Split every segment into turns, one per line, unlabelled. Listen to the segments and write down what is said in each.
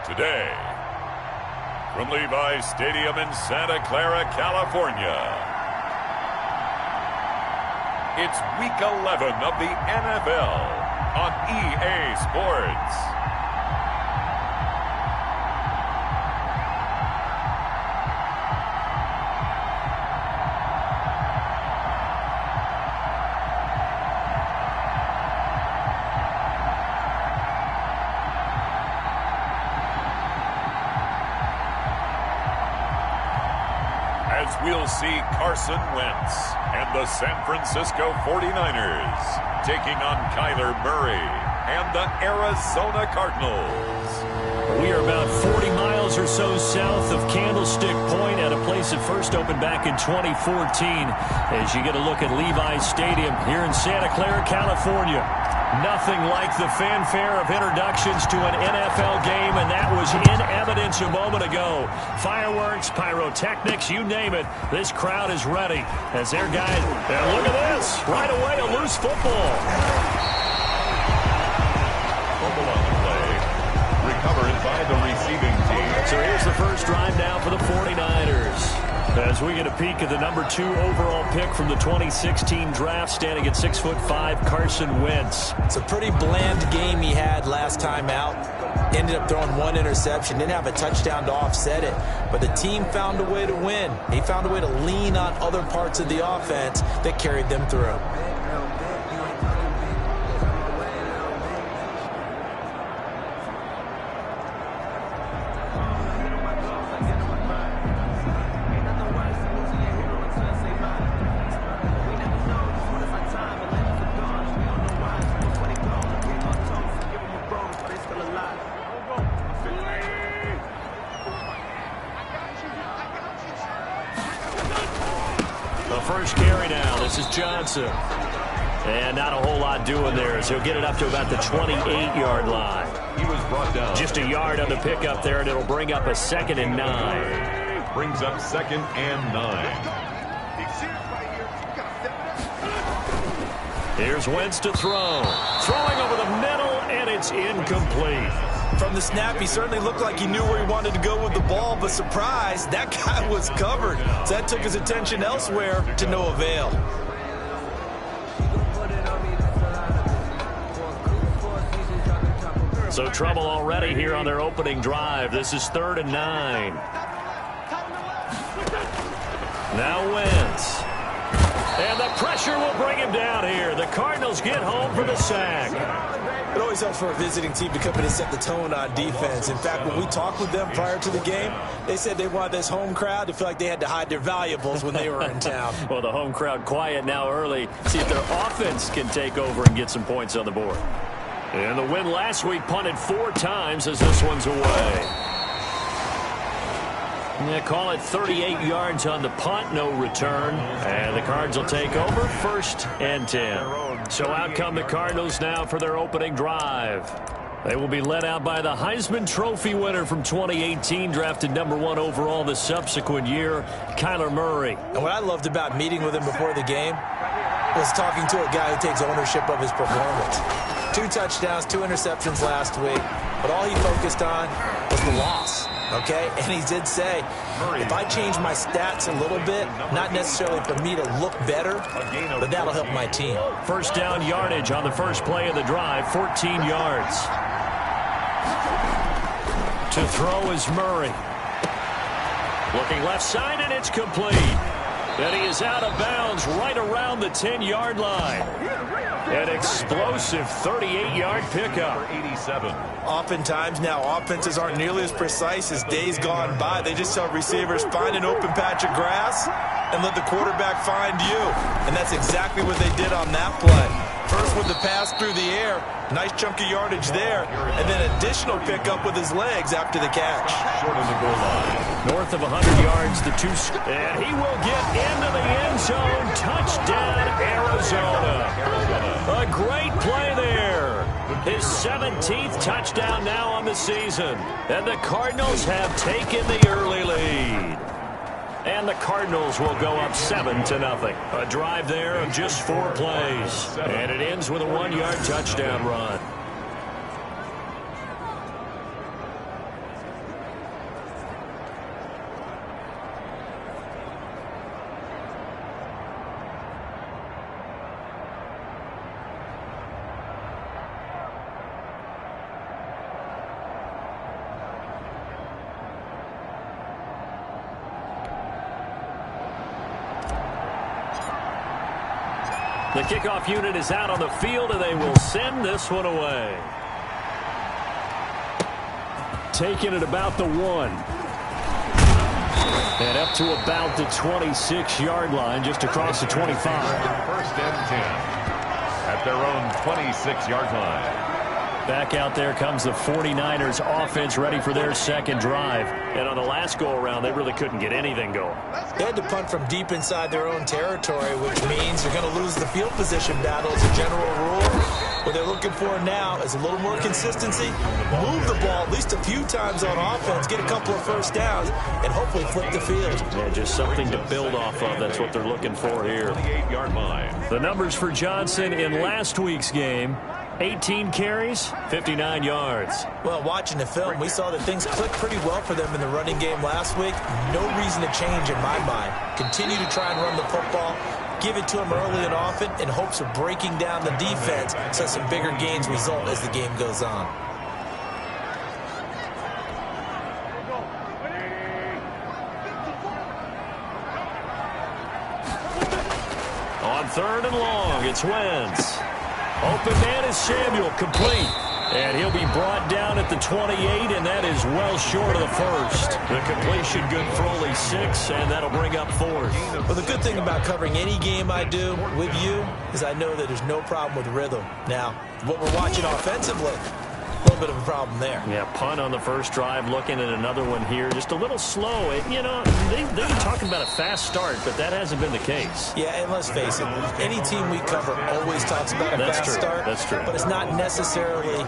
Today, from Levi's Stadium in Santa Clara, California, it's Week 11 of the NFL on EA Sports. As we'll see Carson Wentz and the San Francisco 49ers taking on Kyler Murray and the Arizona Cardinals.
We are about 40 miles or so south of Candlestick Point at a place that first opened back in 2014 as you get a look at Levi's Stadium here in Santa Clara, California. Nothing like the fanfare of introductions to an NFL game, and that was in evidence a moment ago. Fireworks, pyrotechnics, you name it. This crowd is ready as their guys. And look at this. Right away, a loose football.
Fumble on the play. Recovered by the receiving team.
So here's the first drive now for the 49ers. As we get a peek at the number 2 overall pick from the 2016 draft, standing at 6'5", Carson Wentz.
It's a pretty bland game he had last time out. Ended up throwing 1 interception. Didn't have a touchdown to offset it. But the team found a way to win. He found a way to lean on other parts of the offense that carried them through.
The first carry now. This is Johnson. And not a whole lot doing there, so he'll get it up to about the 28-yard line.
He was brought down.
Just a yard on the pickup there, and it'll bring up a 2nd and 9.
Brings up 2nd and 9.
Here's Wentz to throw. Throwing over the middle, and it's incomplete.
From the snap, he certainly looked like he knew where he wanted to go with the ball, but surprise, that guy was covered. So that took his attention elsewhere to no avail.
So trouble already here on their opening drive. This is 3rd and 9. Now Wentz. And the pressure will bring him down here. The Cardinals get home for the sack.
It always helps for a visiting team to come in and set the tone on defense. In fact, when we talked with them prior to the game, they said they wanted this home crowd to feel like they had to hide their valuables when they were in town.
Well, the home crowd quiet now early. See if their offense can take over and get some points on the board. And the win last week punted 4 times as this one's away. Yeah, call it 38 yards on the punt, no return. And the Cards will take over 1st and 10. So out come the Cardinals now for their opening drive. They will be led out by the Heisman Trophy winner from 2018, drafted number 1 overall the subsequent year, Kyler Murray.
And what I loved about meeting with him before the game was talking to a guy who takes ownership of his performance. 2 touchdowns, 2 interceptions last week, but all he focused on was the loss. Okay, and he did say, if I change my stats a little bit, not necessarily for me to look better, but that'll help my team.
First down yardage on the first play of the drive, 14 yards. To throw is Murray. Looking left side, and it's complete. And he is out of bounds right around the 10-yard line. An explosive 38-yard pickup.
87.
Oftentimes now, offenses aren't nearly as precise as days gone by. They just tell receivers, find an open patch of grass and let the quarterback find you. And that's exactly what they did on that play. First with the pass through the air, nice chunk of yardage there, and then additional pickup with his legs after the catch.
Short of the goal line.
North of 100 yards, the 2, and he will get into the end zone. Touchdown, Arizona. A great play there. His 17th touchdown now on the season. And the Cardinals have taken the early lead. And the Cardinals will go up 7-0. A drive there of just 4 plays. And it ends with a 1-yard touchdown run. The kickoff unit is out on the field, and they will send this one away. Taking it about the 1. And up to about the 26-yard line, just across the 25.
First and 10 at their own 26-yard line.
Back out there comes the 49ers offense ready for their second drive. And on the last go-around, they really couldn't get anything going.
They had to punt from deep inside their own territory, which means you're going to lose the field position battle as a general rule. What they're looking for now is a little more consistency, move the ball at least a few times on offense, get a couple of first downs, and hopefully flip the field.
Yeah, just something to build off of. That's what they're looking for here.
28-yard line.
The numbers for Johnson in last week's game: 18 carries, 59 yards.
Well, watching the film, we saw that things clicked pretty well for them in the running game last week. No reason to change in my mind. Continue to try and run the football, give it to them early and often in hopes of breaking down the defense so some bigger gains result as the game goes on.
On 3rd and long, it's Wentz. Open man is Samuel, complete. And he'll be brought down at the 28, and that is well short of the first. The completion good for only 6, and that'll bring up 4th.
Well, the good thing about covering any game I do with you is I know that there's no problem with rhythm. Now, what we're watching offensively, a little bit of a problem there.
Yeah, punt on the first drive, looking at another one here. Just a little slow. You know, they've been talking about a fast start, but that hasn't been the case.
Yeah, and let's face it, any team we cover always talks about a fast start.
That's true.
But it's not necessarily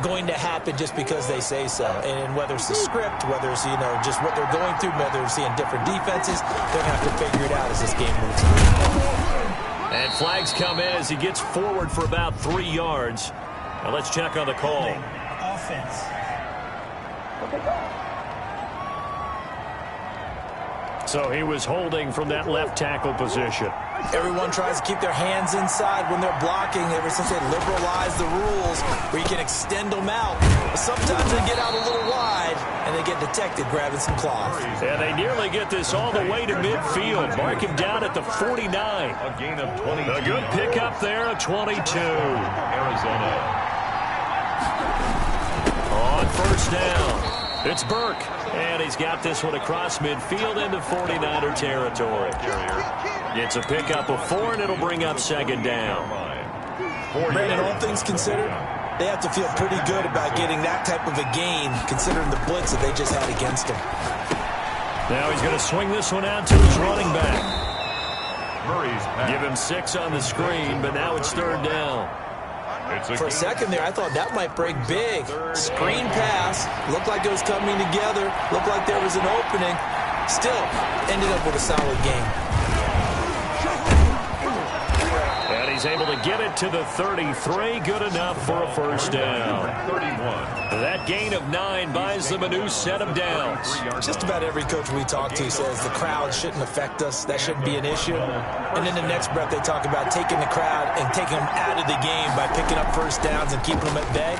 going to happen just because they say so. And whether it's the script, whether it's, just what they're going through, whether they're seeing different defenses, they're going to have to figure it out as this game moves on.
And flags come in as he gets forward for about 3 yards. Now let's check on the call.
Offense.
So he was holding from that left tackle position.
Everyone tries to keep their hands inside when they're blocking ever since they liberalized the rules where you can extend them out. But sometimes they get out a little wide and they get detected grabbing some cloth.
And they nearly get this all the way to midfield. Mark him down at the 49.
A gain of 20.
A good pickup there of 22.
Arizona.
On first down, it's Burke. And he's got this one across midfield into 49er territory. It's a pickup of 4, and it'll bring up second down.
Brandon, all things considered, they have to feel pretty good about getting that type of a gain considering the blitz that they just had against them.
Now he's going to swing this one out to his running back.
Murray's
Give him 6 on the screen, but now it's 3rd down.
For a second there, I thought that might break big. Screen pass. Looked like it was coming together. Looked like there was an opening. Still, ended up with a solid game.
And he's able to get it to the 33. Good enough for a first down.
31.
That gain of 9 buys them a new set of downs.
Just about every coach we talk to says the crowd shouldn't affect us. That shouldn't be an issue. And in the next breath, they talk about taking the crowd and taking them out of the game by picking up first downs and keeping them at bay.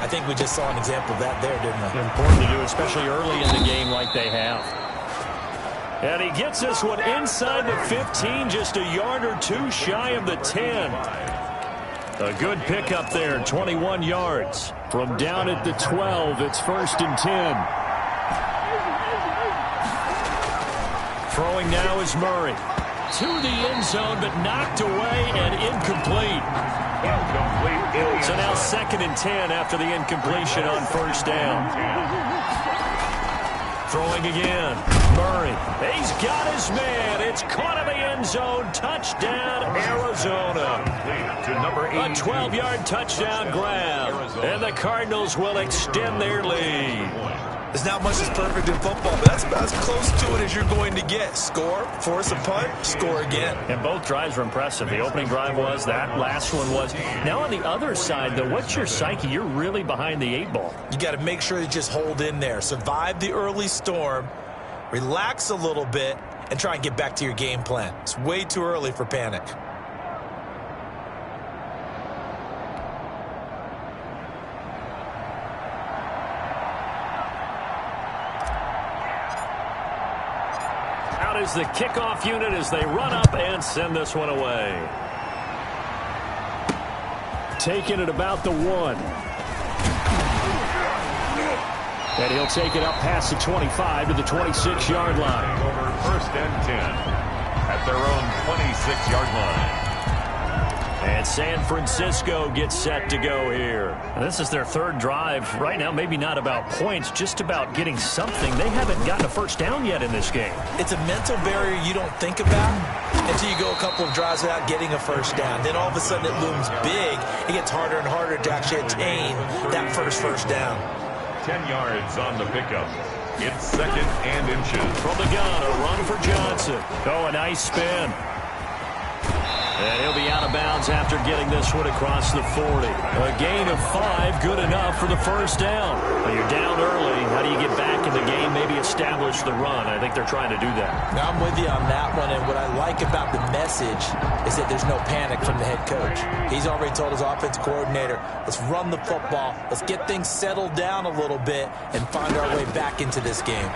I think we just saw an example of that there, didn't we?
Important to do, especially early in the game like they have. And he gets this one inside the 15, just a yard or 2 shy of the 10. A good pickup there, 21 yards. From down at the 12, it's 1st and 10. Throwing now is Murray. To the end zone, but knocked away and incomplete. So now 2nd and 10 after the incompletion on first down. Throwing again. Murray. He's got his man. It's caught in the end zone. Touchdown, Arizona.
To number 8.
A 12-yard touchdown grab. And the Cardinals will extend their lead.
There's not much that's perfect in football, but that's about as close to it as you're going to get. Score, force a punt, score again.
And both drives were impressive. The opening drive was, that last one was. Now on the other side, though, what's your psyche? You're really behind the 8 ball.
You got to make sure you just hold in there. Survive the early storm, relax a little bit, and try and get back to your game plan. It's way too early for panic.
Is the kickoff unit as they run up and send this one away. taken at about the 1. And he'll take it up past the 25 to the 26-yard line.
Over 1st and 10 at their own 26-yard line.
And San Francisco gets set to go here. And this is their 3rd drive. Right now, maybe not about points, just about getting something. They haven't gotten a first down yet in this game.
It's a mental barrier you don't think about until you go a couple of drives without getting a first down. Then all of a sudden it looms big. It gets harder and harder to actually attain that first down.
10 yards on the pickup. It's 2nd and inches.
From the gun, a run for Johnson. Oh, a nice spin. And he'll be out of bounds after getting this one across the 40. A gain of 5, good enough for the first down. Well, you're down early. How do you get back in the game? Maybe establish the run. I think they're trying to do that.
Now, I'm with you on that one, and what I like about the message is that there's no panic from the head coach. He's already told his offense coordinator, let's run the football, let's get things settled down a little bit, and find our way back into this game.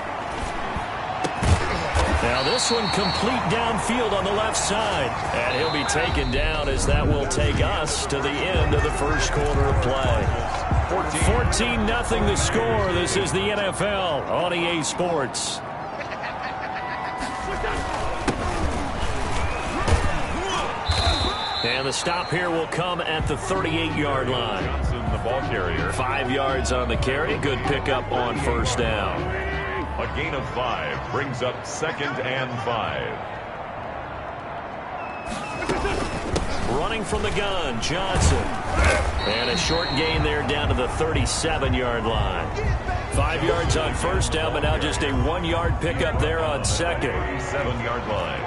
Now this one complete downfield on the left side. And he'll be taken down as that will take us to the end of the first quarter of play. 14-0 the score. This is the NFL on EA Sports. And the stop here will come at the 38-yard line.
Johnson, the ball carrier.
5 yards on the carry. Good pickup on first down.
A gain of 5 brings up 2nd and 5.
Running from the gun, Johnson. And a short gain there down to the 37-yard line. 5 yards on first down, but now just a 1-yard pickup there on second.
7-yard line.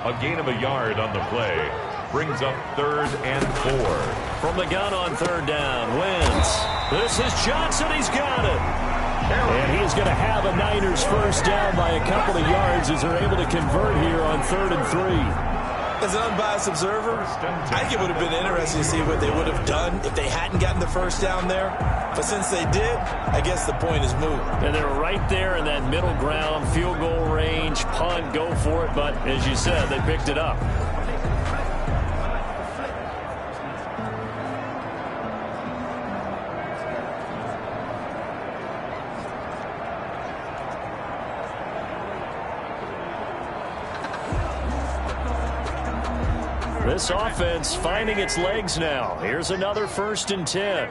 A gain of a yard on the play brings up 3rd and 4.
From the gun on 3rd down, Wentz. This is Johnson, he's got it. And he's going to have a Niners first down by a couple of yards as they're able to convert here on 3rd and 3.
As an unbiased observer, I think it would have been interesting to see what they would have done if they hadn't gotten the first down there. But since they did, I guess the point is moot.
And they're right there in that middle ground, field goal range, punt, go for it. But as you said, they picked it up. This offense finding its legs now. Here's another 1st and 10.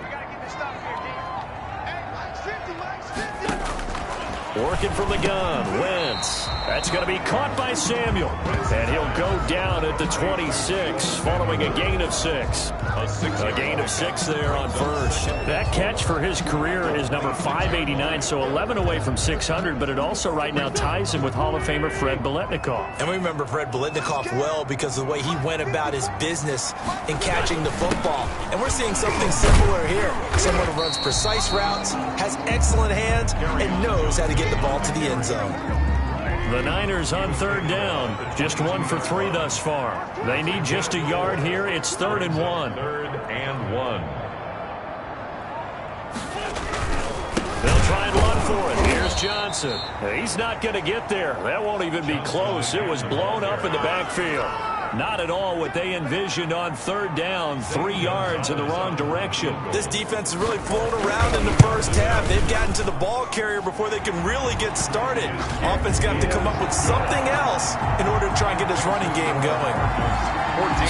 Working from the gun, Wentz. That's going to be caught by Samuel. And he'll go down at the 26, following a gain of 6. A gain of 6 there on first. That catch for his career is number 589, so 11 away from 600, but it also right now ties him with Hall of Famer Fred Biletnikoff.
And we remember Fred Biletnikoff well because of the way he went about his business in catching the football. And we're seeing something similar here. Someone who runs precise routes, has excellent hands, and knows how to get the ball to the end zone.
The Niners on 3rd down. Just 1 for 3 thus far. They need just a yard here. It's 3rd and 1.
3rd and 1.
They'll try and run for it. Here's Johnson. He's not going to get there. That won't even be close. It was blown up in the backfield. Not at all what they envisioned on 3rd down. 3 yards in the wrong direction.
This defense has really flown around in the first half. They've gotten to the ball carrier before they can really get started. Offense got to come up with something else in order to try and get this running game going.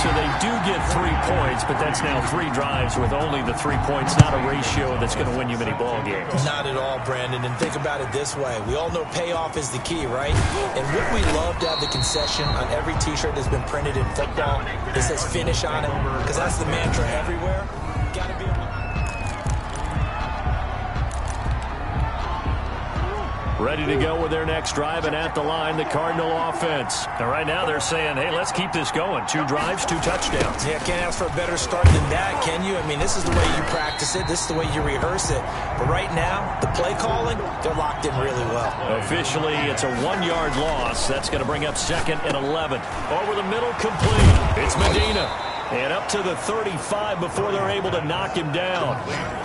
So they do get 3 points, but that's now 3 drives with only the 3 points. Not a ratio that's going to win you many ball games.
Not at all, Brandon. And think about it this way. We all know payoff is the key, right? And wouldn't we love to have the concession on every T-shirt that's been printed in football that says finish on it? Because that's the mantra everywhere. Got to be able to...
Ready to go with their next drive, and at the line, the Cardinal offense. And right now they're saying, hey, let's keep this going. 2 drives, 2 touchdowns.
Yeah, can't ask for a better start than that, can you? I mean, this is the way you practice it. This is the way you rehearse it. But right now, the play calling, they're locked in really well.
Officially, it's a 1-yard loss. That's going to bring up 2nd and 11. Over the middle, complete. It's Medina. And up to the 35 before they're able to knock him down.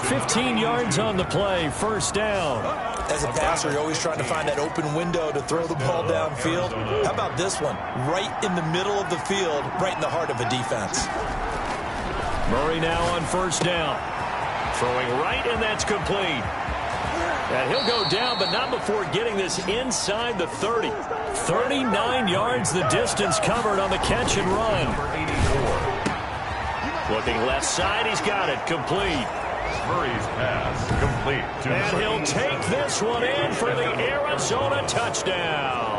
15 yards on the play, first down.
As a passer, you're always trying to find that open window to throw the ball downfield. How about this one? Right in the middle of the field, right in the heart of a defense.
Murray now on first down. Throwing right, and that's complete. And he'll go down, but not before getting this inside the 30. 39 yards the distance covered on the catch and run. Looking left side, he's got it. Complete.
Murray's pass complete.
And he'll take this one in for the Arizona touchdown.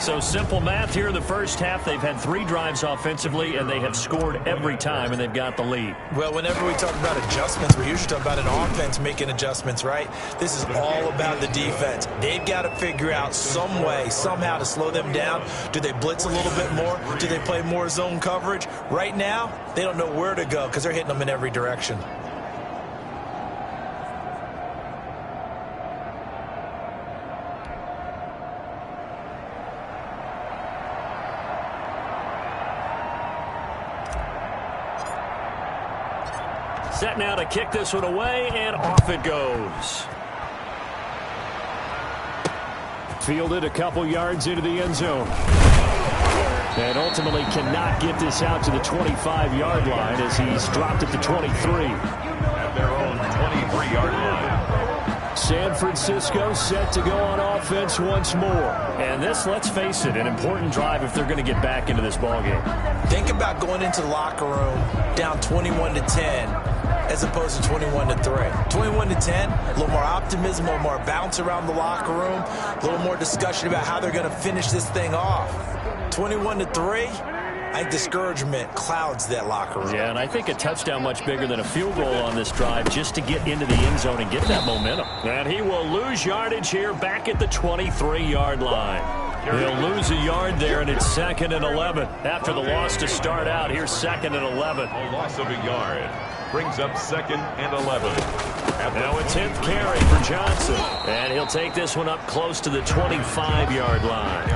So simple math here in the first half. They've had 3 drives offensively, and they have scored every time, and they've got the lead.
Well, whenever we talk about adjustments, we usually talk about an offense making adjustments, right? This is all about the defense. They've got to figure out some way, somehow to slow them down. Do they blitz a little bit more? Do they play more zone coverage? Right now, they don't know where to go because they're hitting them in every direction.
Set now to kick this one away, and off it goes. Fielded a couple yards into the end zone. And ultimately cannot get this out to the 25-yard line as he's dropped at the 23.
At their own 23-yard line.
San Francisco set to go on offense once more. And this, let's face it, an important drive if they're going to get back into this ballgame.
Think about going into the locker room down 21-10. As opposed to 21-3. 21-10, a little more optimism, a little more bounce around the locker room, a little more discussion about how they're going to finish this thing off. 21-3, I think discouragement clouds that locker room.
Yeah, and I think a touchdown much bigger than a field goal on this drive just to get into the end zone and get that momentum. And he will lose yardage here back at the 23-yard line. He'll lose a yard there, and it's 2nd and 11. After the loss to start out, here's 2nd and 11.
A loss of a yard brings up 2nd and 11.
Now a 10th carry for Johnson. And he'll take this one up close to the 25-yard line.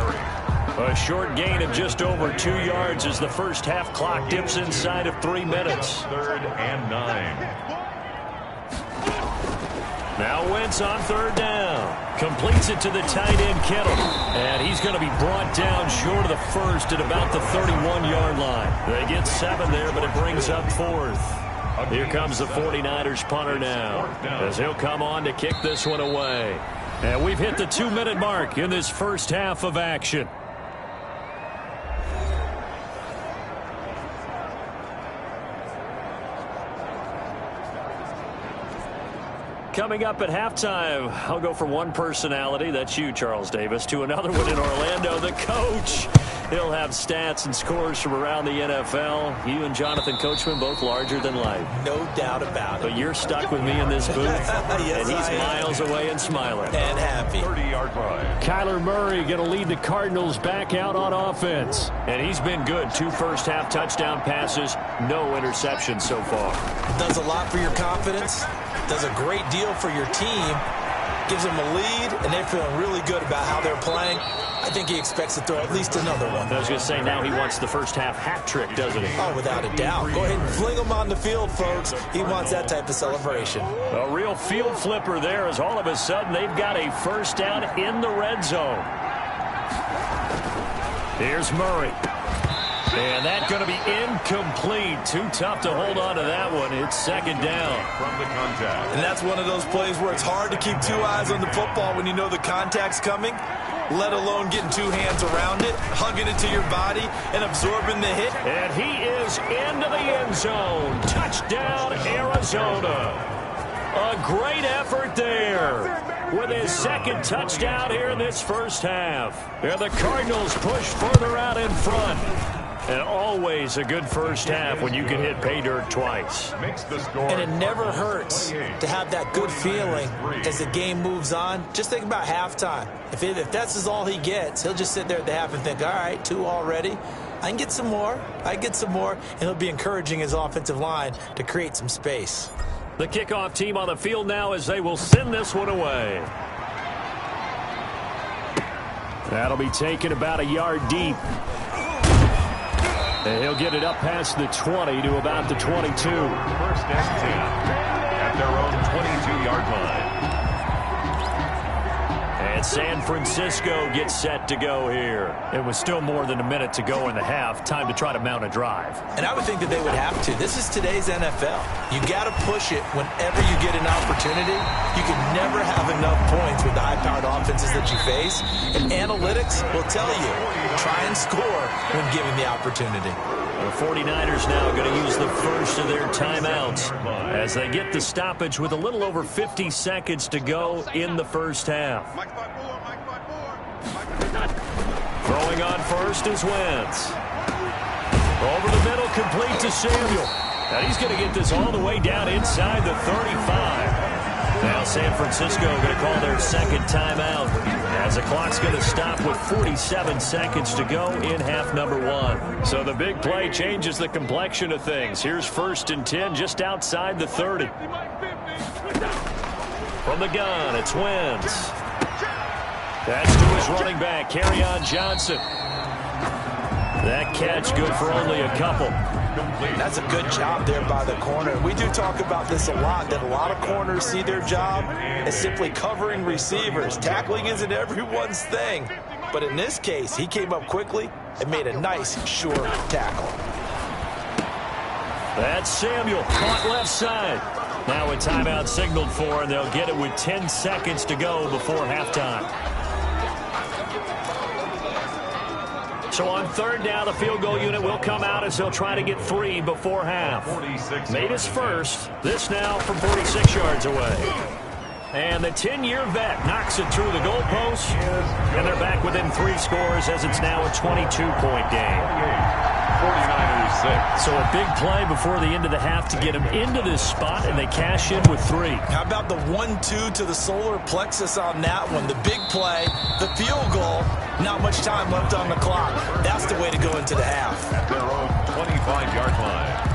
A short gain of just over 2 yards as the first half clock dips inside of 3 minutes.
3rd and 9.
Now Wentz on 3rd down. Completes it to the tight end, Kittle. And he's going to be brought down short of the first at about the 31-yard line. They get 7 there, but it brings up 4th. Here comes the 49ers punter now as he'll come on to kick this one away. And we've hit the 2-minute mark in this first half of action. Coming up at halftime, I'll go from one personality, that's you, Charles Davis, to another one in Orlando, the coach. He'll have stats and scores from around the NFL. You and Jonathan Coachman, both larger than life.
No doubt about it.
But you're stuck with me in this booth.
Yes,
and he's miles away and smiling.
And happy.
30-yard line.
Kyler Murray going to lead the Cardinals back out on offense. And he's been good. 2 first-half touchdown passes, no interceptions so far.
Does a lot for your confidence. Does a great deal for your team. Gives them a lead, and they're feeling really good about how they're playing. I think he expects to throw at least another one.
I was going to say, now he wants the first half hat trick, doesn't he?
Oh, without a doubt. Go ahead and fling him on the field, folks. He wants that type of celebration.
A real field flipper there as all of a sudden they've got a first down in the red zone. Here's Murray. And that's going to be incomplete. Too tough to hold on to that one. It's 2nd down.
From the contact.
And that's one of those plays where it's hard to keep 2 eyes on the football when you know the contact's coming, let alone getting 2 hands around it, hugging it to your body, and absorbing the hit.
And he is into the end zone. Touchdown, Arizona. A great effort there with his 2nd touchdown here in this first half. And the Cardinals push further out in front. And always a good first half when you can hit pay dirt twice.
Makes the score.
And it never hurts to have that good feeling as the game moves on. Just think about halftime. If that's all he gets, he'll just sit there at the half and think, all right, 2 already. I can get some more. I get some more. And he'll be encouraging his offensive line to create some space.
The kickoff team on the field now as they will send this one away. That'll be taken about a yard deep. And he'll get it up past the 20 to about the 22.
1st and 10 at their own 22-yard line.
And And San Francisco gets set to go here. It was still more than a minute to go in the half. Time to try to mount a drive.
And I would think that they would have to. This is today's NFL. You got to push it whenever you get an opportunity. You can never have enough points with the high-powered offenses that you face. And analytics will tell you, try and score when given the opportunity.
The 49ers now going to use the first of their timeouts as they get the stoppage with a little over 50 seconds to go in the first half. Throwing on first is Wentz. Over the middle, complete to Samuel. And he's going to get this all the way down inside the 35. Now San Francisco going to call their second timeout as the clock's going to stop with 47 seconds to go in half number one. So the big play changes the complexion of things. Here's 1st and 10 just outside the 30. From the gun, it's Wentz. That's to his running back, Kerryon Johnson. That catch good for only a couple.
That's a good job there by the corner. We do talk about this a lot, that a lot of corners see their job as simply covering receivers. Tackling isn't everyone's thing. But in this case, he came up quickly and made a nice, sure tackle.
That's Samuel, caught left side. Now a timeout signaled for, and they'll get it with 10 seconds to go before halftime. So on 3rd down, the field goal unit will come out as they'll try to get 3 before half. Made his first. This now from 46 yards away. And the 10-year vet knocks it through the goalpost. And they're back within 3 scores as it's now a 22-point game.
49ers 6.
So a big play before the end of the half to get them into this spot, and they cash in with 3.
How about the 1-2 to the solar plexus on that one? The big play, the field goal, not much time left on the clock. That's the way to go into the half.
At their own 25-yard line.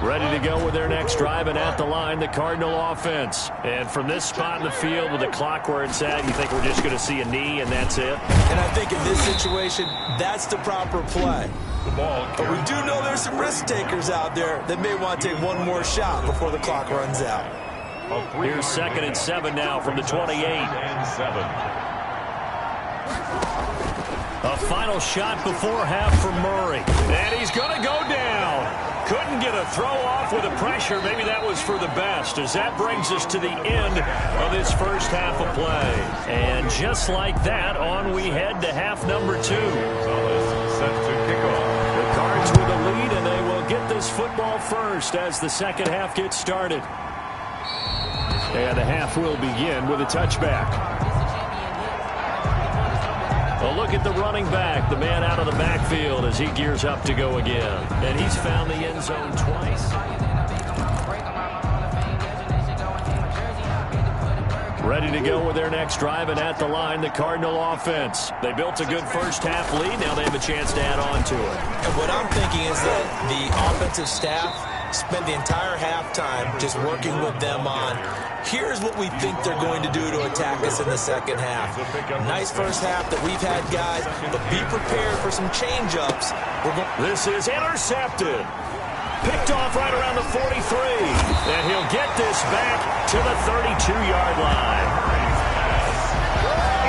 Ready to go with their next drive, and at the line, the Cardinal offense. And from this spot in the field with the clock where it's at, you think we're just going to see a knee and that's it?
And I think in this situation, that's the proper play. But we do know there's some risk takers out there that may want to take one more shot before the clock runs out.
Here's 2nd and 7 now from the 28. A final shot before half for Murray. And he's going to go down. Couldn't get a throw off with the pressure. Maybe that was for the best, as that brings us to the end of this first half of play. And just like that, on we head to half number 2.
Set to kick off.
The Cards with a lead, and they will get this football first as the second half gets started. And the half will begin with a touchback. A look at the running back, the man out of the backfield as he gears up to go again. And he's found the end zone twice. Ready to go with their next drive, and at the line, the Cardinal offense. They built a good first half lead. Now they have a chance to add on to it.
And what I'm thinking is that the offensive staff spent the entire halftime just working with them on, here's what we think they're going to do to attack us in the second half. Nice first half that we've had, guys, but be prepared for some change-ups.
This is intercepted. Picked off right around the 43. And he'll get this back to the 32-yard line.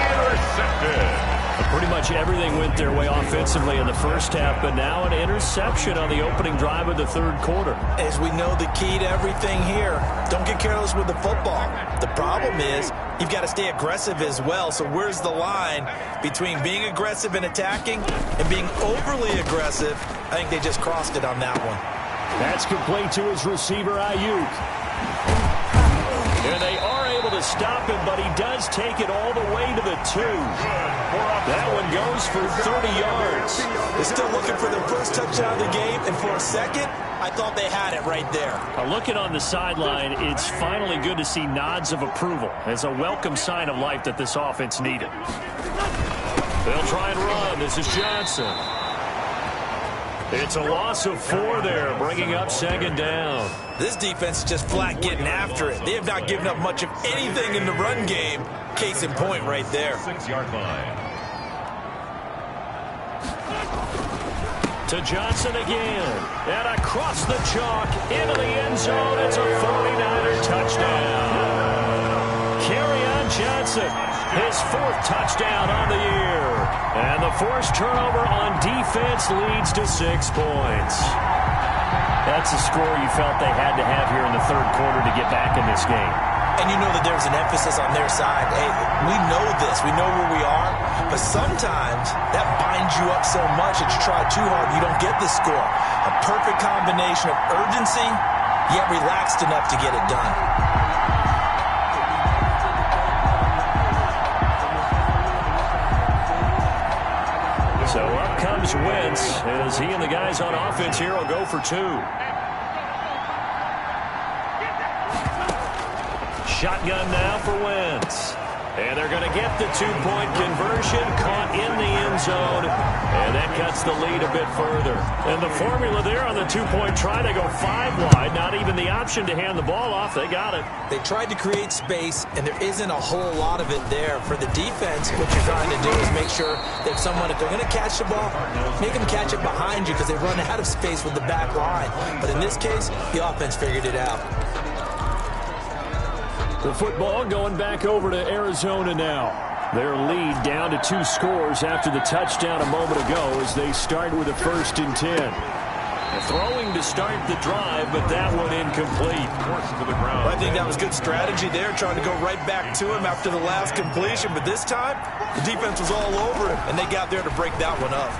Intercepted.
Pretty much everything went their way offensively in the first half, but now an interception on the opening drive of the 3rd quarter.
As we know, the key to everything here, don't get careless with the football. The problem is you've got to stay aggressive as well. So where's the line between being aggressive and attacking and being overly aggressive? I think they just crossed it on that one.
That's complete to his receiver, Ayuk. And they are able to stop him, but he does take it all the way to the 2. That one goes for 30 yards.
They're still looking for their first touchdown of the game, and for a second, I thought they had it right there.
Looking on the sideline, it's finally good to see nods of approval. It's a welcome sign of life that this offense needed. They'll try and run. This is Johnson. It's a loss of 4 there, bringing up 2nd down.
This defense is just flat getting after it. They have not given up much of anything in the run game. Case in point right there.
6-yard line.
To Johnson again. And across the chalk into the end zone. It's a 49er touchdown. Kerryon Johnson Johnson, his 4th touchdown on the year. And the forced turnover on defense leads to 6 points. That's a score you felt they had to have here in the 3rd quarter to get back in this game.
And you know that there's an emphasis on their side. Hey, we know this. We know where we are. But sometimes that binds you up so much that you try too hard, you don't get the score. A perfect combination of urgency, yet relaxed enough to get it done.
So up comes Wentz as he and the guys on offense here will go for 2. Shotgun now for Wentz. And they're going to get the 2-point conversion, caught in the end zone. And that cuts the lead a bit further. And the formula there on the 2-point try to go 5 wide. Not even the option to hand the ball off. They got it.
They tried to create space, and there isn't a whole lot of it there. For the defense, what you're trying to do is make sure that if they're going to catch the ball, make them catch it behind you because they run out of space with the back line. But in this case, the offense figured it out.
The football going back over to Arizona now. Their lead down to 2 scores after the touchdown a moment ago as they start with a 1st and 10. Throwing to start the drive, but that one incomplete.
To the ground.
I think that was good strategy there, trying to go right back to him after the last completion. But this time, the defense was all over him, and they got there to break that one up.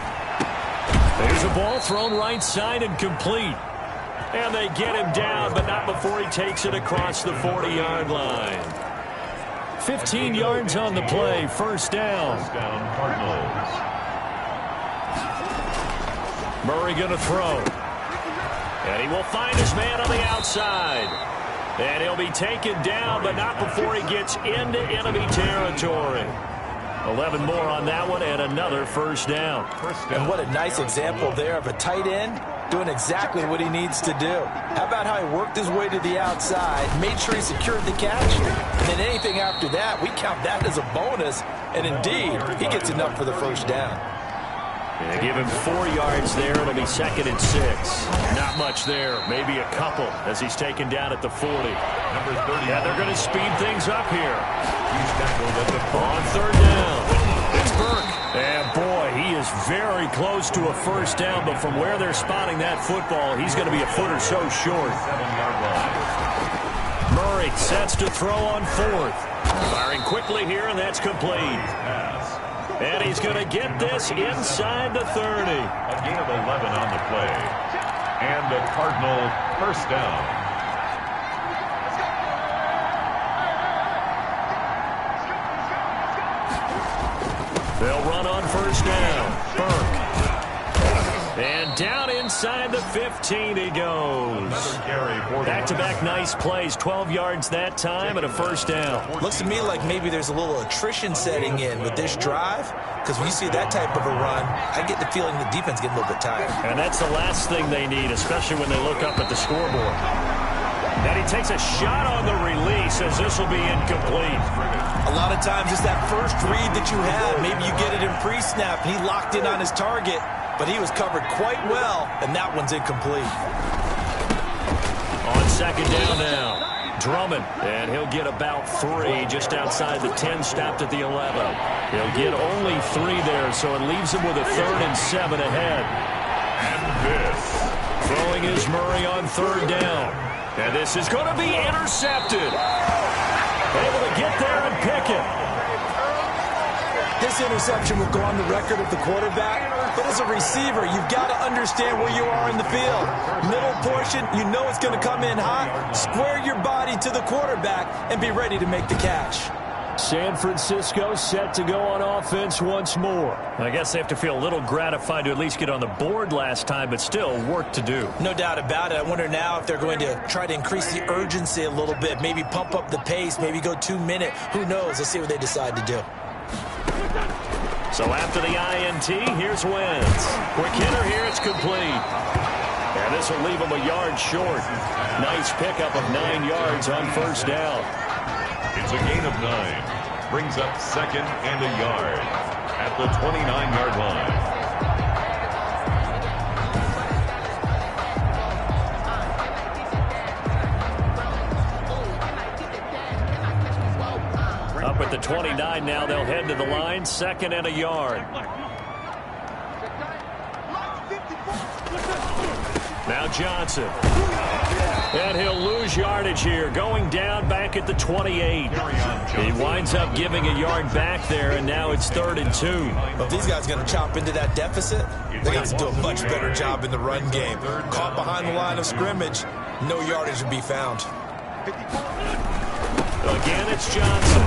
There's a ball thrown right side and complete. And they get him down, but not before he takes it across the 40-yard line. 15 yards on the play, 1st down.
Cardinals.
Murray going to throw. And he will find his man on the outside. And he'll be taken down, but not before he gets into enemy territory. 11 more on that one, and another 1st down.
And what a nice example there of a tight end doing exactly what he needs to do. How about how he worked his way to the outside, made sure he secured the catch, and then anything after that, we count that as a bonus. And indeed, he gets enough for the 1st down.
They give him 4 yards there. It'll be 2nd and 6. Not much there. Maybe a couple as he's taken down at the 40.
Number 30.
Yeah, they're going to speed things up here.
He's tackled at the
On 3rd down. It's Burke. And boy, he is very close to a 1st down, but from where they're spotting that football, he's going to be a foot or so short.
7-yard line.
Murray sets to throw on 4th. Firing quickly here, and that's complete. And he's going to get this inside the 30.
A gain of 11 on the play. And the Cardinal 1st down.
They'll run on 1st down. Burke. And down inside the 15 he goes. Back-to-back nice plays. 12 yards that time and a 1st down.
Looks to me like maybe there's a little attrition setting in with this drive, because when you see that type of a run, I get the feeling the defense getting a little bit tired.
And that's the last thing they need, especially when they look up at the scoreboard. And he takes a shot on the release as this will be incomplete.
A lot of times it's that first read that you have. Maybe you get it in pre-snap. He locked in on his target, but he was covered quite well, and that one's incomplete.
On 2nd down now, Drummond, and he'll get about 3 just outside the 10, stopped at the 11. He'll get only 3 there, so it leaves him with a 3rd and 7 ahead.
And this.
Throwing is Murray on 3rd down. And this is going to be intercepted. Able to get there and pick it.
This interception will go on the record of the quarterback, but as a receiver, you've got to understand where you are in the field. Middle portion, you know it's going to come in hot. Square your body to the quarterback and be ready to make the catch.
San Francisco set to go on offense once more. I guess they have to feel a little gratified to at least get on the board last time, but still work to do.
No doubt about it. I wonder now if they're going to try to increase the urgency a little bit, maybe pump up the pace, maybe go 2-minute. Who knows? Let's see what they decide to do.
So after the INT, here's Wentz. Quick hitter here, it's complete. And this will leave him a yard short. Nice pickup of 9 yards on 1st down.
It's a gain of 9. Brings up 2nd and a yard at the 29-yard line.
Up up at the 29 now. They'll head to the line, 2nd and a yard. Now Johnson. And he'll lose yardage here, going down back at the 28. He winds up giving a yard back there, and now it's 3rd and 2.
Well, if these guys are going to chop into that deficit, they got to do a much better job in the run game. Caught behind the line of scrimmage, no yardage would be found.
Again, it's Johnson.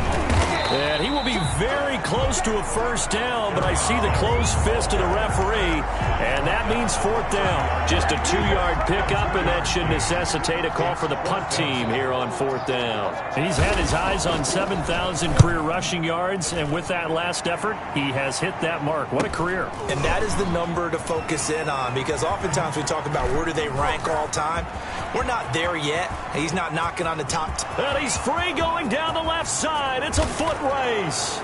And he will be very close to a 1st down, but I see the closed fist of the referee, and that means 4th down. Just a 2-yard pickup, and that should necessitate a call for the punt team here on 4th down. He's had his eyes on 7,000 career rushing yards, and with that last effort, he has hit that mark. What a career.
And that is the number to focus in on, because oftentimes we talk about where do they rank all time. We're not there yet. He's not knocking on the top.
And he's free going down the left side. It's a foot race.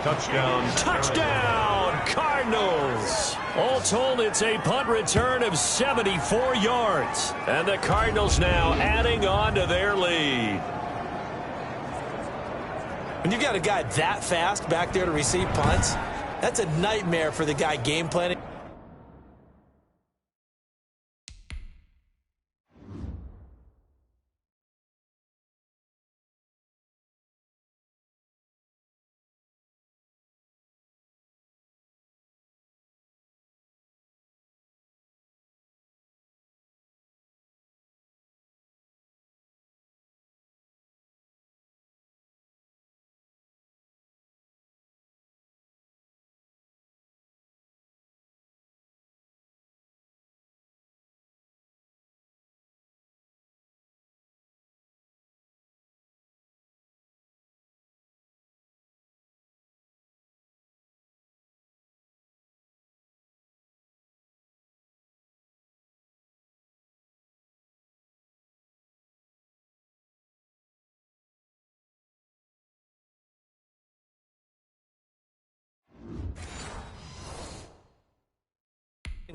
Touchdown.
Touchdown, Cardinals. All told, it's a punt return of 74 yards. And the Cardinals now adding on to their lead.
When you got a guy that fast back there to receive punts, that's a nightmare for the guy game planning.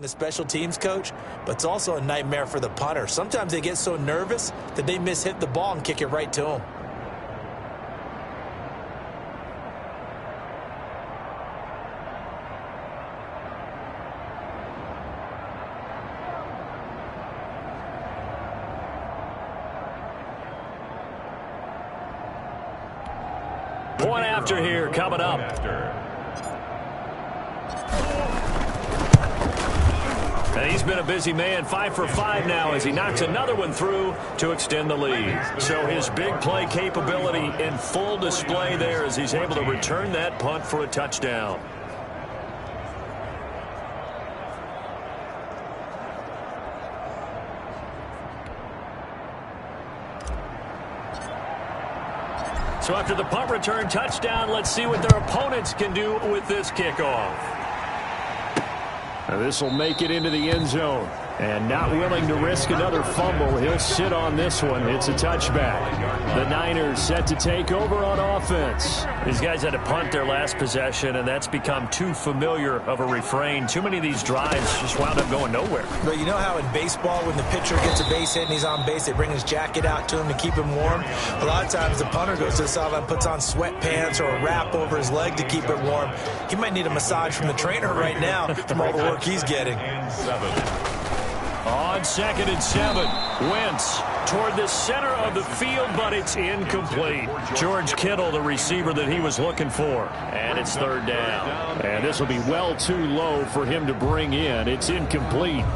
The special teams coach, but it's also a nightmare for the punter. Sometimes they get so nervous that they mishit the ball and kick it right to him.
Point after here coming up. And he's been a busy man, 5 for 5 now as he knocks another one through to extend the lead. So his big play capability in full display there as he's able to return that punt for a touchdown. So after the punt return touchdown, let's see what their opponents can do with this kickoff. Now this will make it into the end zone. And not willing to risk another fumble, he'll sit on this one. It's a touchback. The Niners set to take over on offense. These guys had to punt their last possession, and that's become too familiar of a refrain. Too many of these drives just wound up going nowhere.
But you know how in baseball, when the pitcher gets a base hit and he's on base, they bring his jacket out to him to keep him warm? A lot of times the punter goes to the sideline, puts on sweatpants or a wrap over his leg to keep it warm. He might need a massage from the trainer right now from all the work he's getting.
On 2nd and 7, Wentz toward the center of the field, but it's incomplete. George Kittle, the receiver that he was looking for. And it's 3rd down. And this will be well too low for him to bring in. It's incomplete.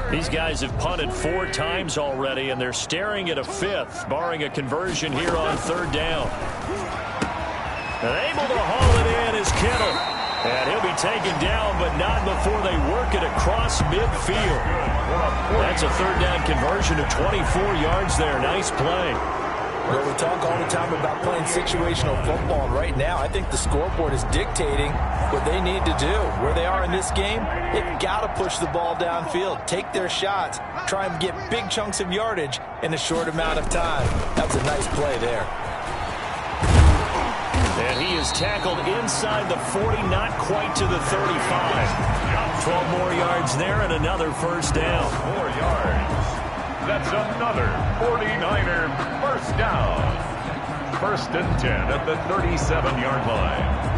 These guys have punted 4 times already, and they're staring at a 5th, barring a conversion here on 3rd down. And able to haul it in is Kittle. And he'll be taken down, but not before they work it across midfield. That's a 3rd down conversion of 24 yards there. Nice play.
Well, we talk all the time about playing situational football, and right now I think the scoreboard is dictating what they need to do. Where they are in this game, they've got to push the ball downfield, take their shots, try and get big chunks of yardage in a short amount of time. That was a nice play there.
And he is tackled inside the 40, not quite to the 35. 12 more yards there and another 1st down.
4 yards. That's another 49er first down. first and 10 at the 37-yard line.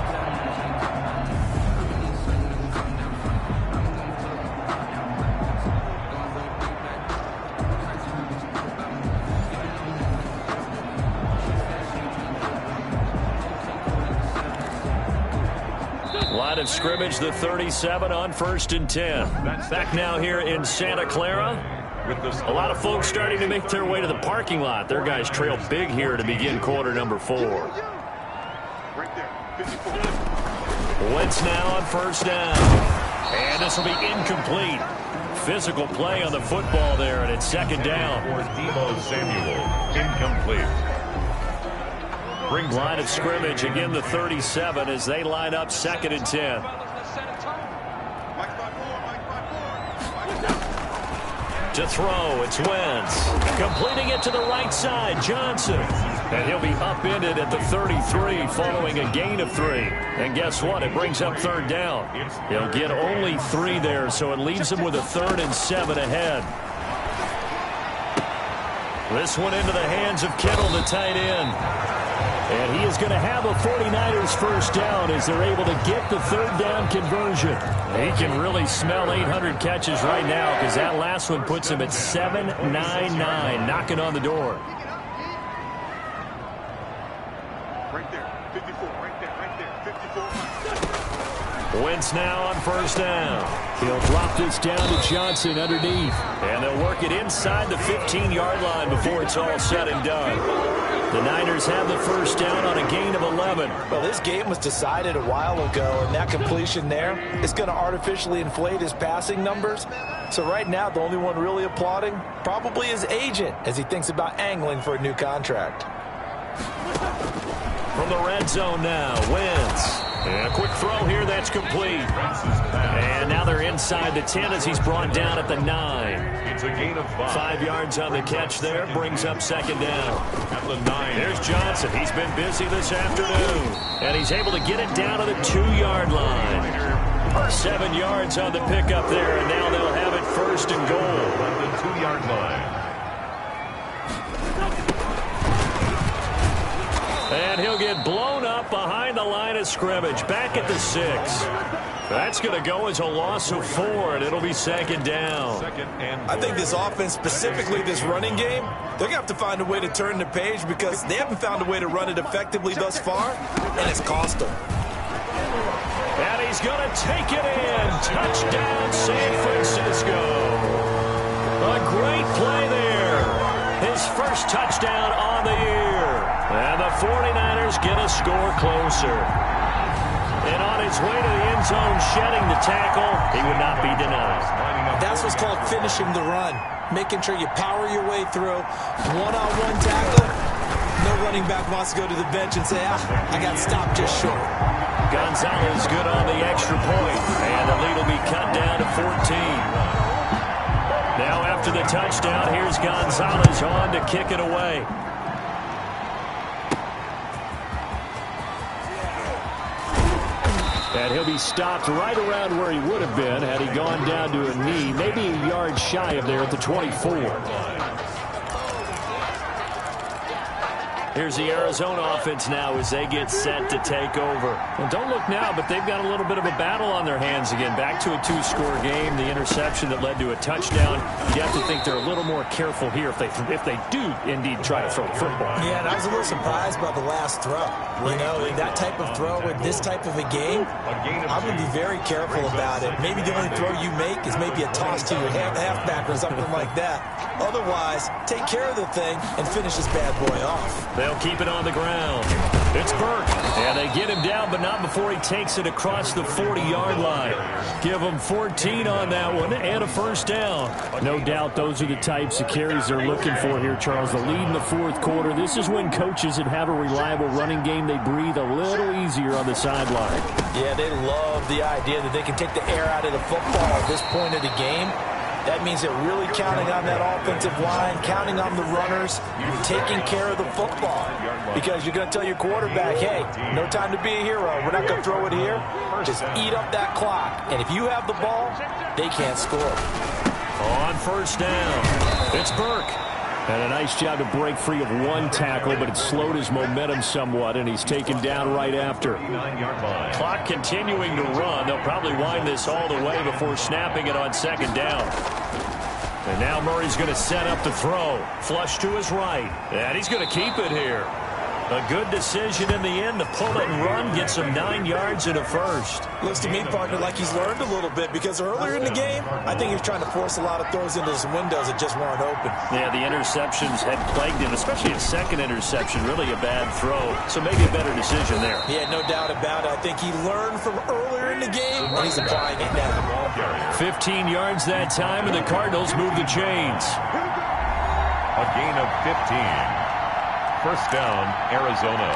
Line of scrimmage, the 37 on first and 10. Back now here in Santa Clara. A lot of folks starting to make their way to the parking lot. Their guys trail big here to begin quarter number 4. Wentz now on first down. And this will be incomplete. Physical play on the football there, and it's second down.
For Deebo Samuel, incomplete.
Line of scrimmage, again the 37 as they line up second and 10. To throw, it's Wentz. Completing it to the right side, Johnson. And he'll be upended at the 33 following a gain of 3. And guess what? It brings up third down. He'll get only 3 there, so it leaves him with a 3rd and 7 ahead. This one into the hands of Kittle, the tight end. And he is going to have a 49ers first down as they're able to get the third down conversion. He can really smell 800 catches right now because that last one puts him at 799, knocking on the door.
Right there, 54, right there, 54.
Wentz now on first down. He'll drop this down to Johnson underneath. And they'll work it inside the 15-yard line before it's all said and done. The Niners have the first down on a gain of 11.
Well, this game was decided a while ago, and that completion there is going to artificially inflate his passing numbers. So right now, the only one really applauding probably his agent as he thinks about angling for a new contract.
From the red zone now, Wentz. And a quick throw here that's complete. And now they're inside the 10 as he's brought down at the 9.
It's a gain of 5.
5 yards on the catch there, brings up second down.
At the 9.
There's Johnson. He's been busy this afternoon. And he's able to get it down to the 2-yard line. 7 yards on the pickup there, and now they'll have it first and goal.
At the 2-yard line.
And he'll get blown up behind the line of scrimmage. Back at the 6. That's going to go as a loss of 4, and it'll be second down.
I think this offense, specifically this running game, they're going to have to find a way to turn the page because they haven't found a way to run it effectively thus far, and it's cost them.
And he's going to take it in. Touchdown, San Francisco. A great play there. His first touchdown on the year. And the 49ers get a score closer. And on his way to the end zone, shedding the tackle, he would not be denied.
That's what's called finishing the run. Making sure you power your way through. One-on-one tackle. No running back wants to go to the bench and say, I got stopped just short.
Gonzalez good on the extra point. And the lead will be cut down to 14. Now after the touchdown, here's Gonzalez on to kick it away. And he'll be stopped right around where he would have been had he gone down to a knee, maybe a yard shy of there at the 24. Here's the Arizona offense now as they get set to take over. Well, don't look now, but they've got a little bit of a battle on their hands again. Back to a 2-score game. The interception that led to a touchdown. You have to think they're a little more careful here if they do indeed try to throw the football.
Yeah, and I was a little surprised by the last throw. You know, that type of throw in this type of a game, I'm going to be very careful about it. Maybe the only throw you make is maybe a toss to your halfback or something like that. Otherwise, take care of the thing and finish this bad boy off.
They'll keep it on the ground. It's Burke. And they get him down, but not before he takes it across the 40-yard line. Give him 14 on that one and a first down. No doubt those are the types of carries they're looking for here, Charles. The lead in the fourth quarter. This is when coaches that have a reliable running game, they breathe a little easier on the sideline.
Yeah, they love the idea that they can take the air out of the football at this point of the game. That means they're really counting on that offensive line, counting on the runners, taking care of the football. Because you're going to tell your quarterback, hey, no time to be a hero. We're not going to throw it here. Just eat up that clock. And if you have the ball, they can't score.
On first down, it's Burke. And a nice job to break free of one tackle, but it slowed his momentum somewhat, and he's taken down right after. Clock continuing to run. They'll probably wind this all the way before snapping it on second down. And now Murray's going to set up the throw. Flush to his right. And he's going to keep it here. A good decision in the end to pull it and run, get some 9 yards and a first.
Looks to me, partner, like he's learned a little bit because earlier in the game, I think he was trying to force a lot of throws into some windows that just weren't open.
Yeah, the interceptions had plagued him, especially his second interception, really a bad throw. So maybe a better decision there.
Yeah, no doubt about it. I think he learned from earlier in the game, and he's applying it now.
15 yards that time, and the Cardinals move the chains.
A gain of 15. First down, Arizona.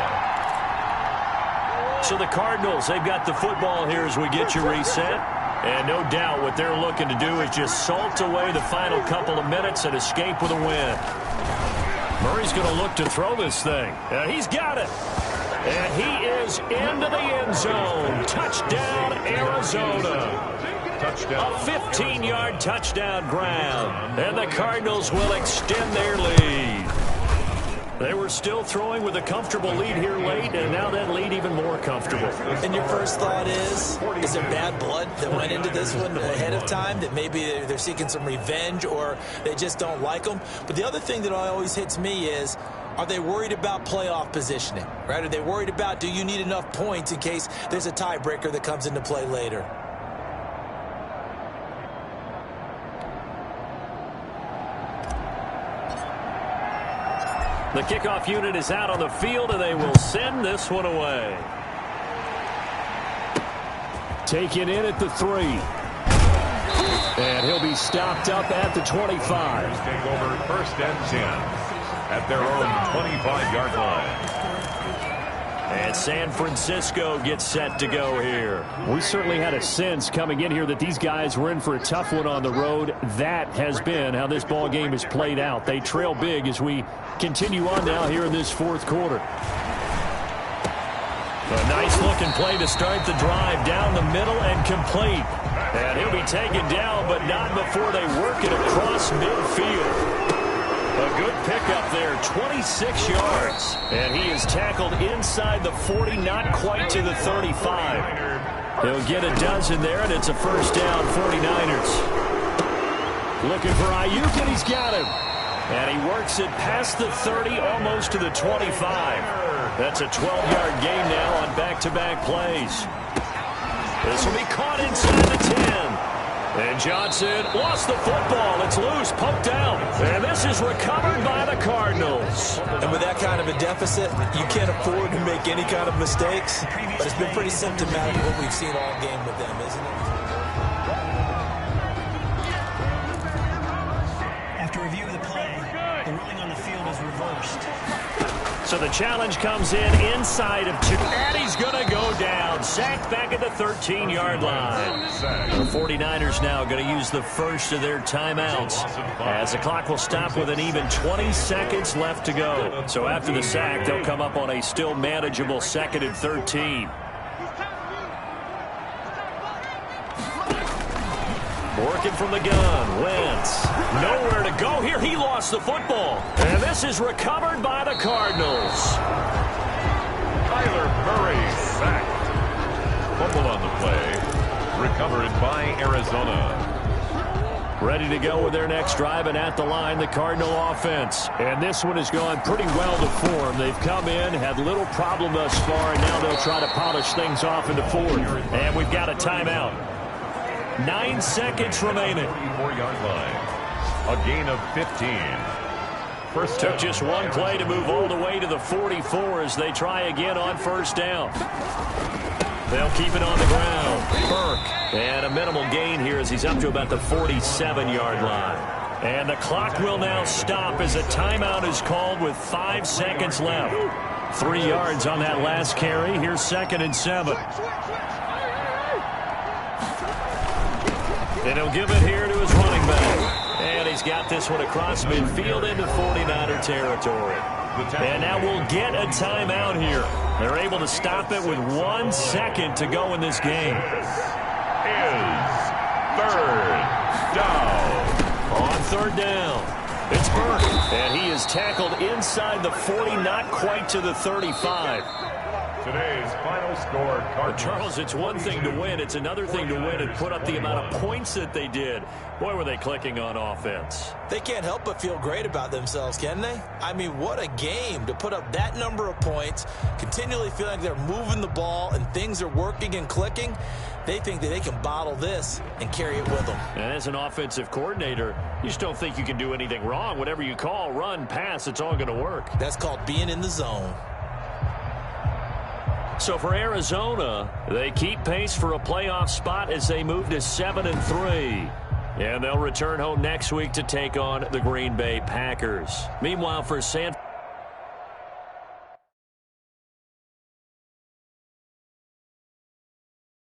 So the Cardinals, they've got the football here as we get you reset. And no doubt what they're looking to do is just salt away the final couple of minutes and escape with a win. Murray's going to look to throw this thing. He's got it. And he is into the end zone. Touchdown, Arizona.
Touchdown.
A 15-yard touchdown grab. And the Cardinals will extend their lead. They were still throwing with a comfortable lead here late, and now that lead even more comfortable.
And your first thought is there bad blood that went into this one ahead of time, that maybe they're seeking some revenge or they just don't like them? But the other thing that always hits me is, are they worried about playoff positioning, right? Are they worried about, do you need enough points in case there's a tiebreaker that comes into play later?
The kickoff unit is out on the field, and they will send this one away. Taken in at the 3. And he'll be stopped up at the 25.
Take over first and 10 at their own 25-yard line.
And San Francisco gets set to go here. We certainly had a sense coming in here that these guys were in for a tough one on the road. That has been how this ball game is played out. They trail big as we continue on now here in this fourth quarter. A nice-looking play to start the drive down the middle and complete. And he'll be taken down, but not before they work it across midfield. A good pickup there, 26 yards. And he is tackled inside the 40, not quite to the 35. He'll get a dozen there, and it's a first down, 49ers. Looking for Ayuk, and he's got him. And he works it past the 30, almost to the 25. That's a 12-yard gain now on back-to-back plays. This will be caught inside the 10. And Johnson lost the football. It's loose, poked out. And this is recovered by the Cardinals.
And with that kind of a deficit, you can't afford to make any kind of mistakes. But it's been pretty symptomatic of what we've seen all game with them, isn't it?
After review of the play, the ruling on the field is reversed.
So the challenge comes in inside of 2. And he's going to go down. Sacked back at the 13-yard line. The 49ers now going to use the first of their timeouts as the clock will stop with an even 20 seconds left to go. So after the sack, they'll come up on a still manageable 2nd and 13. Working from the gun, Wentz. Nowhere to go here. He lost the football. And this is recovered by the Cardinals.
Kyler Murray sacked. Fumble on the play. Recovered by Arizona.
Ready to go with their next drive, and at the line, the Cardinal offense. And this one has gone pretty well to form. They've come in, had little problem thus far, and now they'll try to polish things off in the fourth. And we've got a timeout. 9 seconds remaining.
44-yard line. A gain of 15. First
Took just one play to move all the way to the 44 as they try again on first down. They'll keep it on the ground. Burke. And a minimal gain here as he's up to about the 47-yard line. And the clock will now stop as a timeout is called with 5 seconds left. 3 yards on that last carry. Here's 2nd and 7. And he'll give it here to his running back. And he's got this one across midfield into 49er territory. And now we'll get a timeout here. They're able to stop it with 1 second to go in this game.
Is third down.
On third down, it's Burke. And he is tackled inside the 40, not quite to the 35.
Today's final score, Cardinals.
Charles, it's one thing to win. It's another thing to win and put up the amount of points that they did. Boy, were they clicking on offense.
They can't help but feel great about themselves, can they? I mean, what a game to put up that number of points, continually feeling like they're moving the ball and things are working and clicking. They think that they can bottle this and carry it with them.
And as an offensive coordinator, you just don't think you can do anything wrong. Whatever you call, run, pass, it's all going to work.
That's called being in the zone.
So for Arizona, they keep pace for a playoff spot as they move to 7-3. And they'll return home next week to take on the Green Bay Packers. Meanwhile, for San